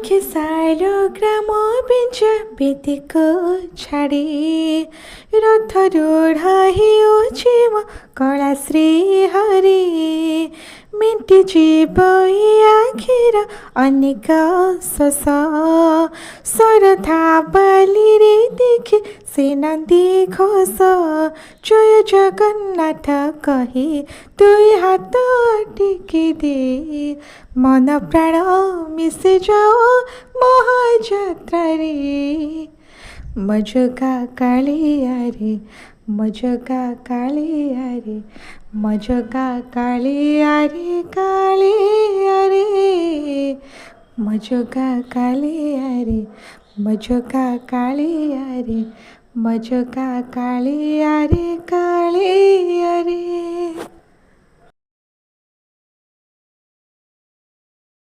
खेसारो ग्राम बिंच बेदीको छाड़ी रथ रूढ़ हेउछि म कला श्री हरि मेंटी जीव आखिर अनेक शस सरधा बाली रे देखि से नंदी घोष जय जगन्नाथ कही दुई हाथ टेकी दे मन प्राण मिसे जाओ महाजात्रा रे मजगा कालिया रे मजगा कालिया रे मजगा कालिया रे कालिया रे मजगा कालिया रे मजगा कालिया रे मजगा कालिया रे कालिया रे।